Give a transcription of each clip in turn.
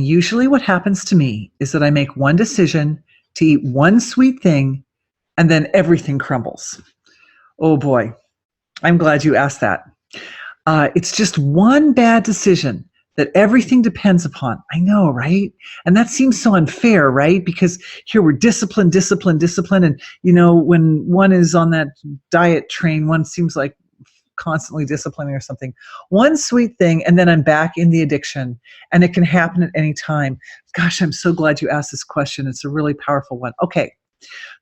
Usually what happens to me is that I make one decision to eat one sweet thing and then everything crumbles. Oh boy, I'm glad you asked that. It's just one bad decision that everything depends upon. I know, right? And that seems so unfair, right? Because here we're discipline. And, when one is on that diet train, one seems like constantly disciplining or something. One sweet thing, and then I'm back in the addiction, and it can happen at any time. Gosh, I'm so glad you asked this question. It's a really powerful one. Okay.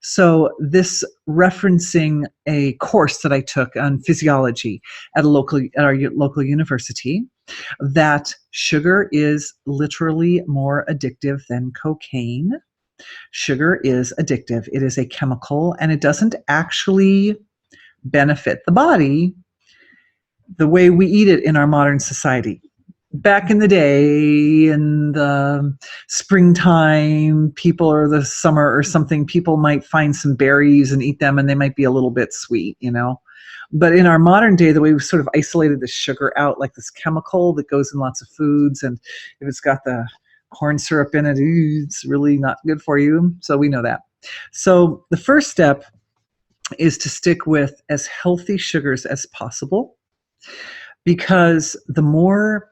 So this referencing a course that I took on physiology at our local university, that sugar is literally more addictive than cocaine. Sugar is addictive. It is a chemical, and it doesn't actually benefit the body the way we eat it in our modern society. Back in the day, in the springtime, or the summer or something, people might find some berries and eat them, and they might be a little bit sweet, But in our modern day, the way we've sort of isolated the sugar out like this chemical that goes in lots of foods, and if it's got the corn syrup in it, it's really not good for you. So we know that. So the first step is to stick with as healthy sugars as possible, because the more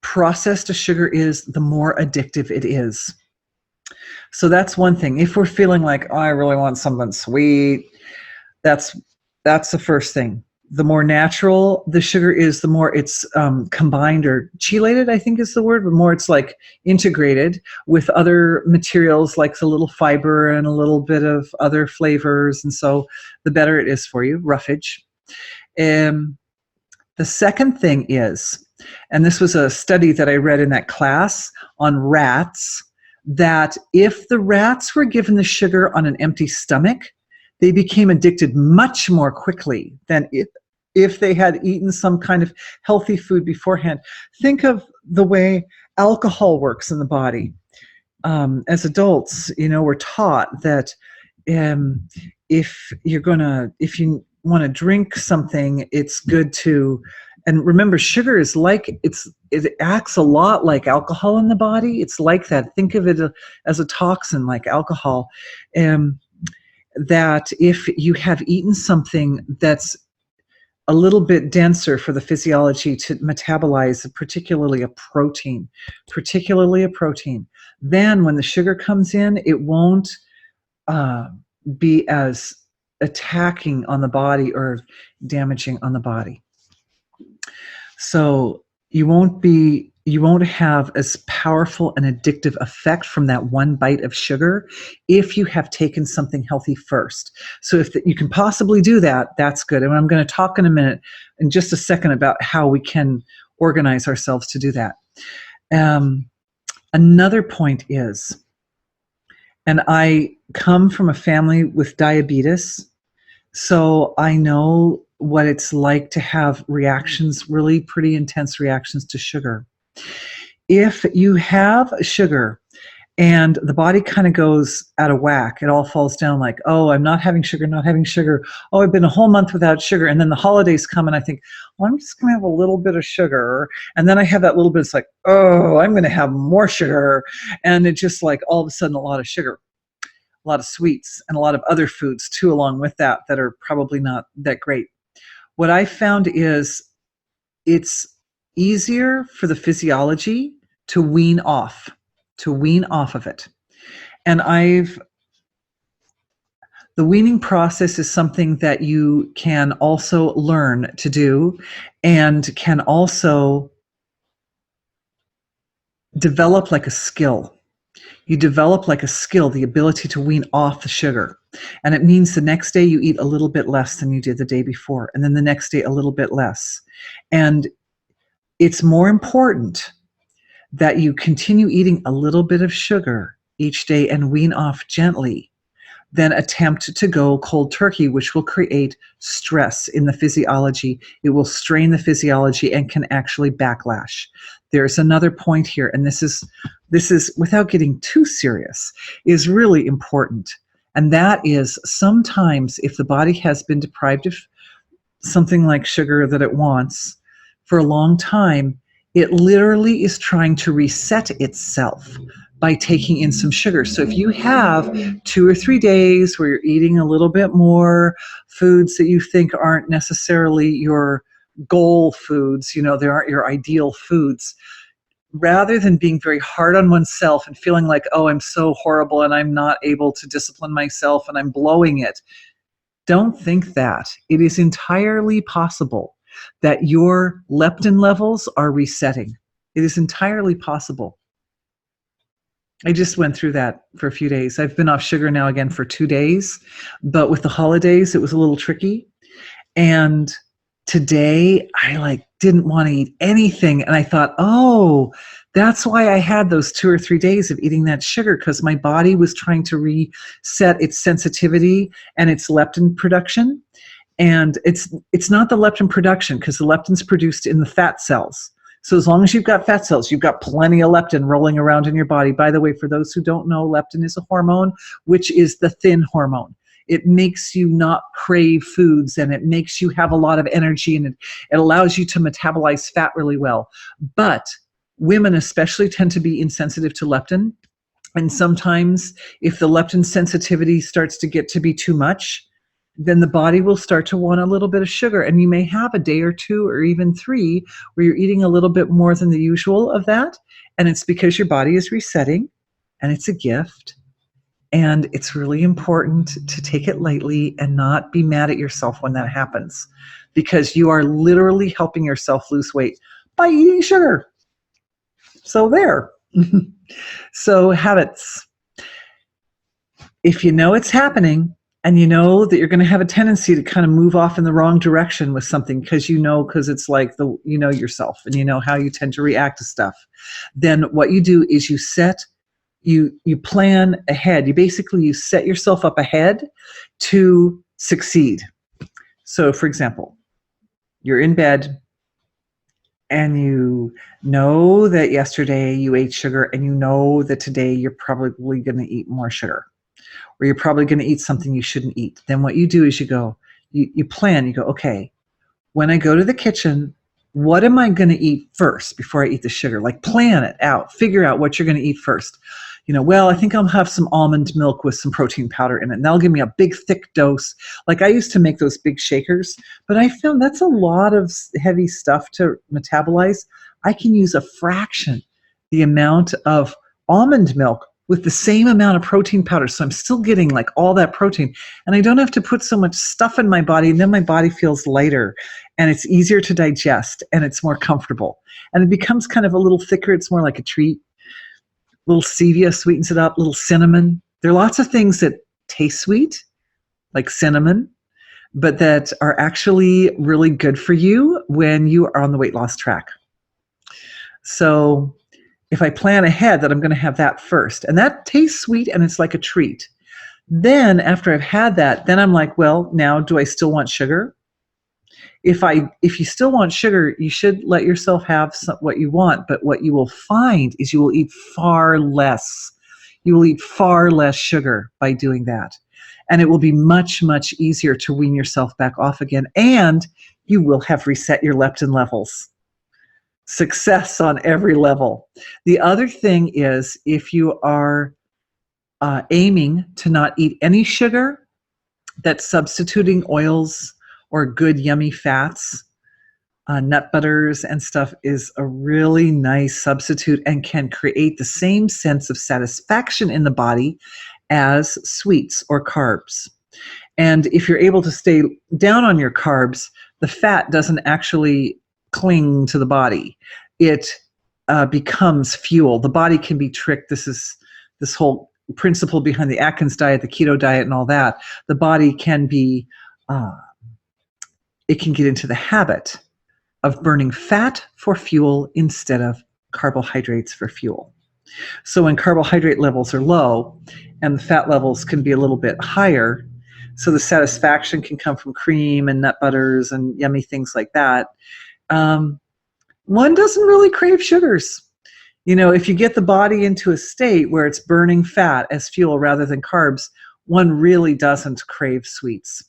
processed a sugar is, the more addictive it is. So that's one thing. If we're feeling like, oh, I really want something sweet, that's the first thing. The more natural the sugar is, the more it's combined or chelated, I think is the word, but more it's like integrated with other materials like the little fiber and a little bit of other flavors. And so the better it is for you, roughage. The second thing is, and this was a study that I read in that class on rats, that if the rats were given the sugar on an empty stomach, they became addicted much more quickly than if they had eaten some kind of healthy food beforehand. Think of the way alcohol works in the body. As adults, we're taught that if you want to drink something, it's good to, and remember, sugar is it acts a lot like alcohol in the body. It's like that. Think of it as a toxin like alcohol. That if you have eaten something that's a little bit denser for the physiology to metabolize, particularly a protein, then when the sugar comes in, it won't be as attacking on the body or damaging on the body. So you won't have as powerful an addictive effect from that one bite of sugar if you have taken something healthy first. So if you can possibly do that, that's good. And I'm going to talk in just a second, about how we can organize ourselves to do that. Another point is, and I come from a family with diabetes, so I know what it's like to have reactions, really pretty intense reactions to sugar. If you have sugar and the body kind of goes out of whack, it all falls down like, oh, I'm not having sugar. Oh, I've been a whole month without sugar. And then the holidays come and I think, well, I'm just going to have a little bit of sugar. And then I have that little bit, it's like, oh, I'm going to have more sugar. And it's just like all of a sudden a lot of sugar, a lot of sweets, and a lot of other foods too along with that are probably not that great. What I found is it's easier for the physiology to wean off of it. And the weaning process is something that you can also learn to do, and can also develop like a skill. You develop like a skill, the ability to wean off the sugar. And it means the next day you eat a little bit less than you did the day before, and then the next day a little bit less. And it's more important that you continue eating a little bit of sugar each day and wean off gently than attempt to go cold turkey, which will create stress in the physiology. It will strain the physiology and can actually backlash. There's another point here, and this is, without getting too serious, is really important. And that is, sometimes if the body has been deprived of something like sugar that it wants for a long time, it literally is trying to reset itself by taking in some sugar. So if you have 2 or 3 days where you're eating a little bit more foods that you think aren't necessarily your goal foods, they aren't your ideal foods, rather than being very hard on oneself and feeling like, oh, I'm so horrible and I'm not able to discipline myself and I'm blowing it, don't think that. It is entirely possible that your leptin levels are resetting. It is entirely possible. I just went through that for a few days. I've been off sugar now again for 2 days, but with the holidays, it was a little tricky. And today I didn't want to eat anything. And I thought, oh, that's why I had those 2 or 3 days of eating that sugar, because my body was trying to reset its sensitivity and its leptin production. And it's not the leptin production, because the leptin's produced in the fat cells. So as long as you've got fat cells, you've got plenty of leptin rolling around in your body. By the way, for those who don't know, leptin is a hormone, which is the thin hormone. It makes you not crave foods, and it makes you have a lot of energy, and it allows you to metabolize fat really well. But women especially tend to be insensitive to leptin. And sometimes if the leptin sensitivity starts to get to be too much, then the body will start to want a little bit of sugar. And you may have a day or 2 or even 3 where you're eating a little bit more than the usual of that. And it's because your body is resetting, and it's a gift. And it's really important to take it lightly and not be mad at yourself when that happens, because you are literally helping yourself lose weight by eating sugar. So there. So habits. If you know it's happening, and you know that you're going to have a tendency to kind of move off in the wrong direction with something, because it's like you know yourself and you know how you tend to react to stuff, then what you do is you plan ahead. You set yourself up ahead to succeed. So for example, you're in bed and you know that yesterday you ate sugar, and you know that today you're probably going to eat more sugar, or you're probably going to eat something you shouldn't eat. Then what you do is you plan, you go, okay, when I go to the kitchen, what am I going to eat first before I eat the sugar? Plan it out, figure out what you're going to eat first. Well, I think I'll have some almond milk with some protein powder in it, and that'll give me a big thick dose. I used to make those big shakers, but I found that's a lot of heavy stuff to metabolize. I can use a fraction the amount of almond milk with the same amount of protein powder. So I'm still getting all that protein, and I don't have to put so much stuff in my body, and then my body feels lighter and it's easier to digest and it's more comfortable. And it becomes kind of a little thicker. It's more like a treat. Little stevia sweetens it up, little cinnamon. There are lots of things that taste sweet, like cinnamon, but that are actually really good for you when you are on the weight loss track. So if I plan ahead that I'm going to have that first, and that tastes sweet and it's like a treat, then after I've had that, then I'm like, well, now do I still want sugar? If you still want sugar, you should let yourself have what you want, but what you will find is you will eat far less. You will eat far less sugar by doing that. And it will be much, much easier to wean yourself back off again, and you will have reset your leptin levels. Success on every level. The other thing is, if you are aiming to not eat any sugar, that substituting oils or good yummy fats, nut butters and stuff is a really nice substitute and can create the same sense of satisfaction in the body as sweets or carbs. And if you're able to stay down on your carbs, the fat doesn't actually cling to the body. It becomes fuel. The body can be tricked. This is this whole principle behind the Atkins diet, the keto diet, and all that. The body can be it can get into the habit of burning fat for fuel instead of carbohydrates for fuel. So when carbohydrate levels are low and the fat levels can be a little bit higher, so the satisfaction can come from cream and nut butters and yummy things like that, one doesn't really crave sugars. If you get the body into a state where it's burning fat as fuel rather than carbs, one really doesn't crave sweets.